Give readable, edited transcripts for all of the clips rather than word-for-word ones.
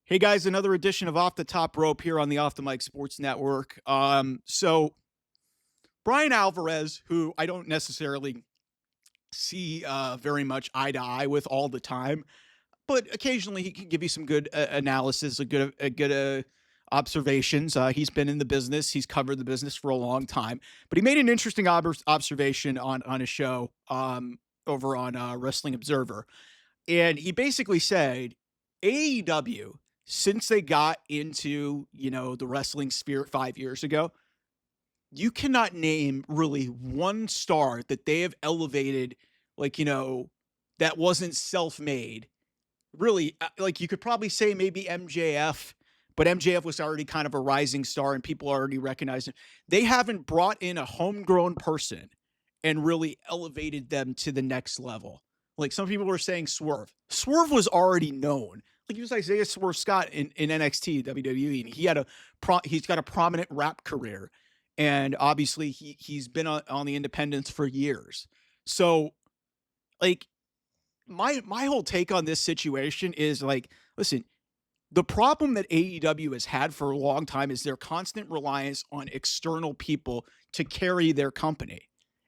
Hey guys, another edition of Off the Top Rope here on the Off the Mic Sports Network. So Brian Alvarez, who I don't necessarily see very much eye to eye with all the time, but occasionally he can give you some good analysis, a good observations. He's been in the business, he's covered the business for a long time, but he made an interesting observation on a show over on Wrestling Observer, and he basically said AEW, since they got into, the wrestling sphere 5 years ago, you cannot name really one star that they have elevated, like, that wasn't self-made. Really, like you could probably say maybe MJF, but MJF was already kind of a rising star and people already recognized him. They haven't brought in a homegrown person and really elevated them to the next level. Like some people were saying Swerve. Swerve was already known. Like he was Isaiah Swerve Scott in NXT WWE, and he's got a prominent rap career, and obviously he's been on the independents for years. So like my whole take on this situation is like, listen, the problem that AEW has had for a long time is their constant reliance on external people to carry their company.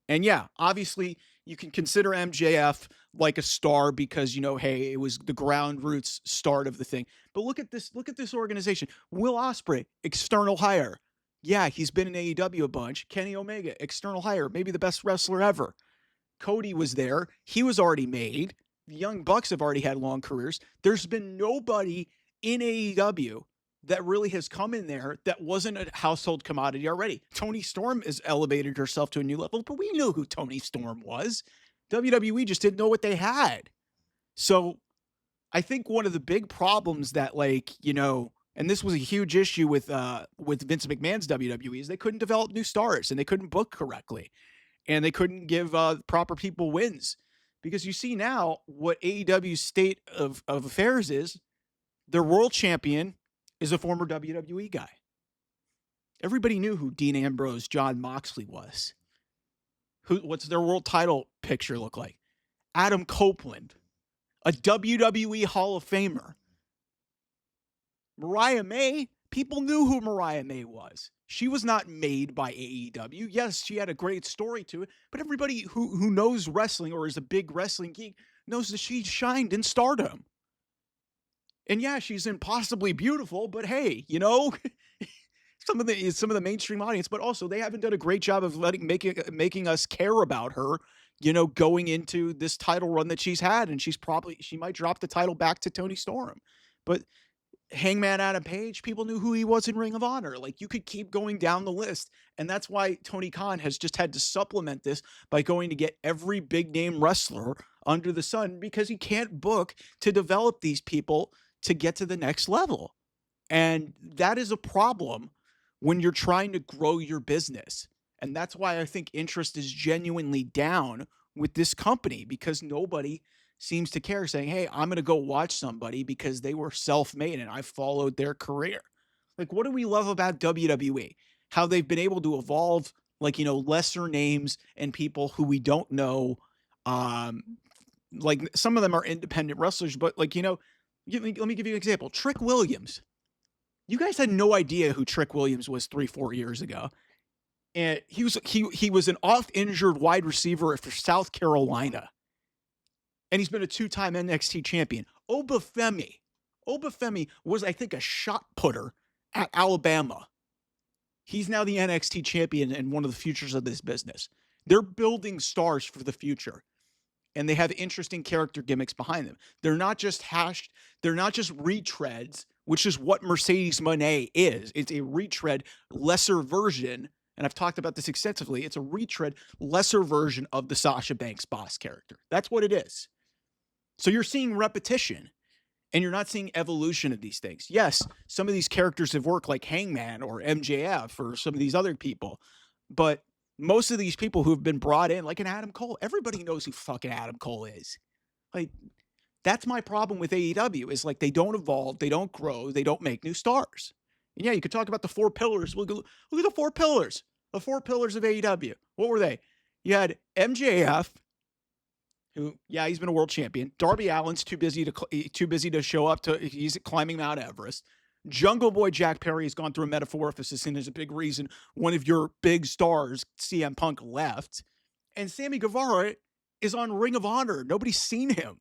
And yeah, obviously you can consider MJF like a star because, hey, it was the ground roots start of the thing. But look at this organization. Will Ospreay, external hire. Yeah, he's been in AEW a bunch. Kenny Omega, external hire, maybe the best wrestler ever. Cody was there. He was already made. The Young Bucks have already had long careers. There's been nobody in AEW that really has come in there that wasn't a household commodity already. Toni Storm has elevated herself to a new level, but we knew who Toni Storm was. WWE just didn't know what they had. So I think one of the big problems that, and this was a huge issue with Vince McMahon's WWE, is they couldn't develop new stars and they couldn't book correctly and they couldn't give proper people wins. Because you see now what AEW's state of affairs is. Their world champion is a former WWE guy. Everybody knew who Dean Ambrose, John Moxley was. What's their world title picture look like? Adam Copeland, a WWE Hall of Famer. Mariah May, people knew who Mariah May was. She was not made by AEW. Yes, she had a great story to it, but everybody who knows wrestling or is a big wrestling geek knows that she shined in Stardom. And yeah, she's impossibly beautiful, but hey, some of the mainstream audience, but also they haven't done a great job of making us care about her, going into this title run that she's had, and she might drop the title back to Toni Storm. But Hangman Adam Page, people knew who he was in Ring of Honor. Like you could keep going down the list. And that's why Tony Khan has just had to supplement this by going to get every big name wrestler under the sun because he can't book to develop these people to get to the next level. And that is a problem when you're trying to grow your business. And that's why I think interest is genuinely down with this company because nobody seems to care, saying, hey, I'm going to go watch somebody because they were self-made and I followed their career. Like, what do we love about WWE? How they've been able to evolve, lesser names and people who we don't know. Like some of them are independent wrestlers, but let me give you an example. Trick Williams. You guys had no idea who Trick Williams was 3-4 years ago. And he was an oft-injured wide receiver for South Carolina. And he's been a 2-time NXT champion. Obafemi was, I think, a shot putter at Alabama. He's now the NXT champion and one of the futures of this business. They're building stars for the future. And they have interesting character gimmicks behind them. They're not just retreads, which is what Mercedes Moné is. It's a retread, lesser version. And I've talked about this extensively. It's a retread, lesser version of the Sasha Banks boss character. That's what it is. So you're seeing repetition and you're not seeing evolution of these things. Yes, some of these characters have worked like Hangman or MJF or some of these other people, but most of these people who have been brought in, like an Adam Cole, everybody knows who fucking Adam Cole is. Like, that's my problem with AEW is like they don't evolve, they don't grow, they don't make new stars. And yeah, you could talk about the 4 pillars. Look at the 4 pillars. The 4 pillars of AEW. What were they? You had MJF, who, yeah, he's been a world champion. Darby Allin's too busy to show up to. He's climbing Mount Everest. Jungle Boy Jack Perry has gone through a metamorphosis, and is a big reason one of your big stars, CM Punk, left. And Sammy Guevara is on Ring of Honor. Nobody's seen him.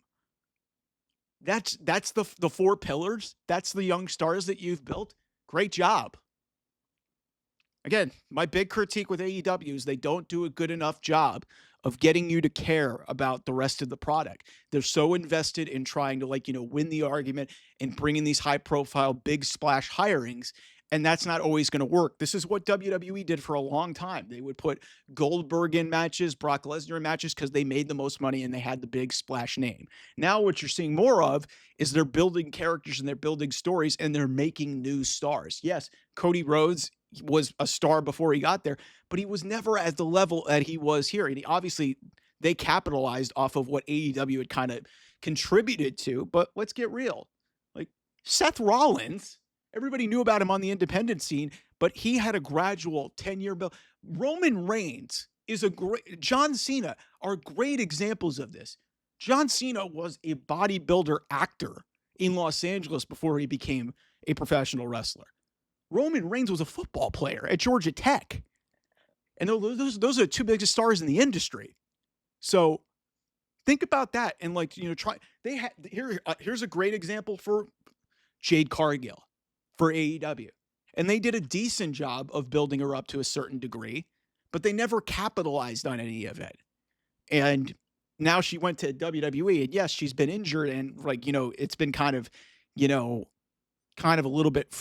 That's the four pillars. That's the young stars that you've built. Great job. Again, my big critique with AEW is they don't do a good enough job of getting you to care about the rest of the product. They're so invested in trying to, like, win the argument and bring in these high profile, big splash hirings. And that's not always going to work. This is what WWE did for a long time. They would put Goldberg in matches, Brock Lesnar in matches, because they made the most money and they had the big splash name. Now what you're seeing more of is they're building characters and they're building stories and they're making new stars. Yes, Cody Rhodes was a star before he got there, but he was never at the level that he was here. And obviously they capitalized off of what AEW had kind of contributed to. But let's get real. Like Seth Rollins, everybody knew about him on the independent scene, but he had a gradual 10-year build. Roman Reigns is John Cena are great examples of this. John Cena was a bodybuilder actor in Los Angeles before he became a professional wrestler. Roman Reigns was a football player at Georgia Tech. And those are the two biggest stars in the industry. So think about that. And here's a great example for Jade Cargill for AEW. And they did a decent job of building her up to a certain degree, but they never capitalized on any of it. And now she went to WWE, and yes, she's been injured, and it's been kind of a little bit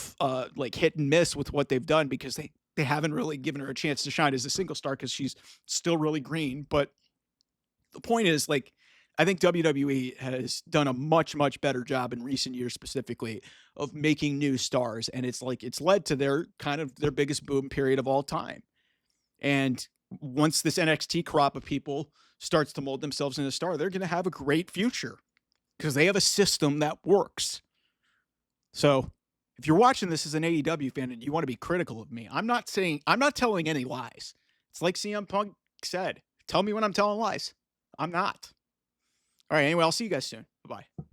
like hit and miss with what they've done, because they haven't really given her a chance to shine as a single star because she's still really green. But the point is, I think WWE has done a much, much better job in recent years specifically of making new stars. And it's led to their biggest boom period of all time. And once this NXT crop of people starts to mold themselves into a star, they're going to have a great future because they have a system that works. So if you're watching this as an AEW fan and you want to be critical of me, I'm not telling any lies. It's like CM Punk said, tell me when I'm telling lies. I'm not. All right, anyway, I'll see you guys soon. Bye-bye.